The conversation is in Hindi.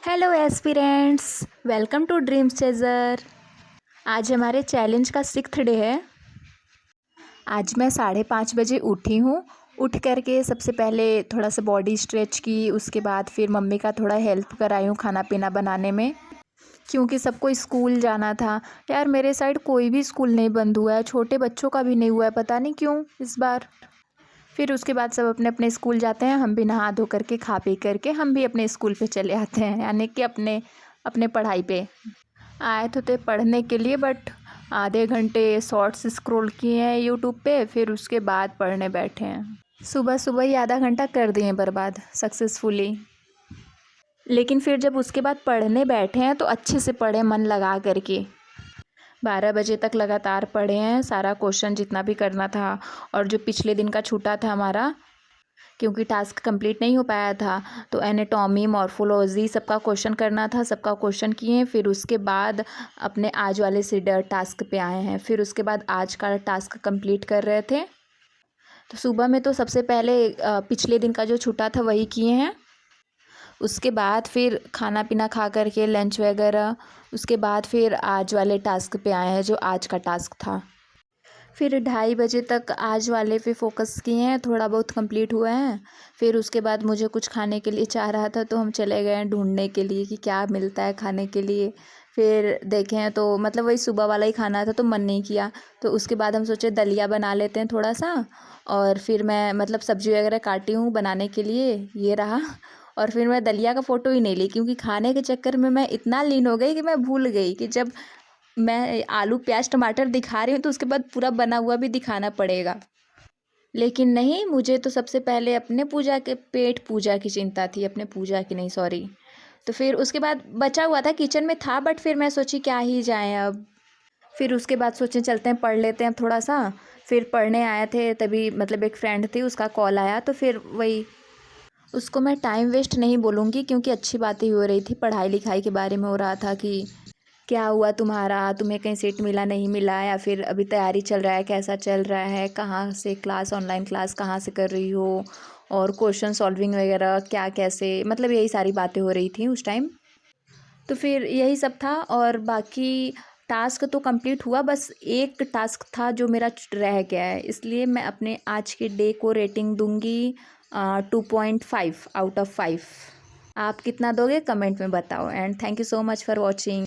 Hello aspirants, welcome to Dreams Chaser. आज हमारे चैलेंज का 6th डे है। आज मैं 5:30 बजे उठी हूँ। उठ करके सबसे पहले थोड़ा सा बॉडी स्ट्रेच की, उसके बाद फिर मम्मी का थोड़ा हेल्प कराई हूँ खाना पीना बनाने में, क्योंकि सबको स्कूल जाना था। यार मेरे साइड कोई भी स्कूल नहीं बंद हुआ है, छोटे बच्चों का भी नहीं हुआ है, पता नहीं क्यों इस बार। फिर उसके बाद सब अपने अपने स्कूल जाते हैं, हम भी नहा धो करके खा पी करके हम भी अपने स्कूल पे चले आते हैं, यानी कि अपने अपने पढ़ाई पे आए थे पढ़ने के लिए। बट आधे घंटे शॉर्ट्स स्क्रॉल किए हैं यूट्यूब पे, फिर उसके बाद पढ़ने बैठे हैं। सुबह सुबह ही आधा घंटा कर दिए बर्बाद सक्सेसफुली। लेकिन फिर जब उसके बाद पढ़ने बैठे हैं तो अच्छे से पढ़े, मन लगा करके। 12 बजे तक लगातार पढ़े हैं, सारा क्वेश्चन जितना भी करना था, और जो पिछले दिन का छूटा था हमारा, क्योंकि टास्क कंप्लीट नहीं हो पाया था, तो एनाटॉमी मॉर्फोलॉजी सबका क्वेश्चन करना था, सबका क्वेश्चन किए। फिर उसके बाद अपने आज वाले से टास्क पे आए हैं। फिर उसके बाद आज का टास्क कंप्लीट कर रहे थे। तो सुबह में तो सबसे पहले पिछले दिन का जो छूटा था वही किए हैं। उसके बाद फिर खाना पीना खा करके लंच वगैरह, उसके बाद फिर आज वाले टास्क पे आए हैं जो आज का टास्क था। फिर 2:30 बजे तक आज वाले पे फोकस किए हैं, थोड़ा बहुत कंप्लीट हुआ है। फिर उसके बाद मुझे कुछ खाने के लिए चाह रहा था, तो हम चले गए ढूंढने के लिए कि क्या मिलता है खाने के लिए। फिर देखें तो मतलब वही सुबह वाला ही खाना था, तो मन नहीं किया। तो उसके बाद हम सोचे दलिया बना लेते हैं थोड़ा सा। और फिर मैं मतलब सब्ज़ी वगैरह काटी हूँ बनाने के लिए, ये रहा। और फिर मैं दलिया का फ़ोटो ही नहीं ली, क्योंकि खाने के चक्कर में मैं इतना लीन हो गई कि मैं भूल गई कि जब मैं आलू प्याज टमाटर दिखा रही हूँ तो उसके बाद पूरा बना हुआ भी दिखाना पड़ेगा। लेकिन नहीं, मुझे तो सबसे पहले अपने पूजा के पेट पूजा की चिंता थी, अपने पूजा की नहीं, सॉरी। तो फिर उसके बाद बचा हुआ था, किचन में था, बट फिर मैं सोची क्या ही जाएं अब। फिर उसके बाद सोचे चलते हैं पढ़ लेते हैं थोड़ा सा। फिर पढ़ने आए थे तभी, मतलब एक फ्रेंड थी उसका कॉल आया, तो फिर वही, उसको मैं टाइम वेस्ट नहीं बोलूँगी, क्योंकि अच्छी बातें हो रही थी, पढ़ाई लिखाई के बारे में हो रहा था कि क्या हुआ तुम्हारा, तुम्हें कहीं सीट मिला नहीं मिला, या फिर अभी तैयारी चल रहा है, कैसा चल रहा है, कहाँ से क्लास, ऑनलाइन क्लास कहाँ से कर रही हो, और क्वेश्चन सॉल्विंग वगैरह क्या कैसे, मतलब यही सारी बातें हो रही थी उस टाइम। तो फिर यही सब था, और बाकी टास्क तो कंप्लीट हुआ, बस एक टास्क था जो मेरा रह गया है, इसलिए मैं अपने आज के डे को रेटिंग दूंगी 2.5 आउट ऑफ 5। आप कितना दोगे कमेंट में बताओ। And thank you so much for watching.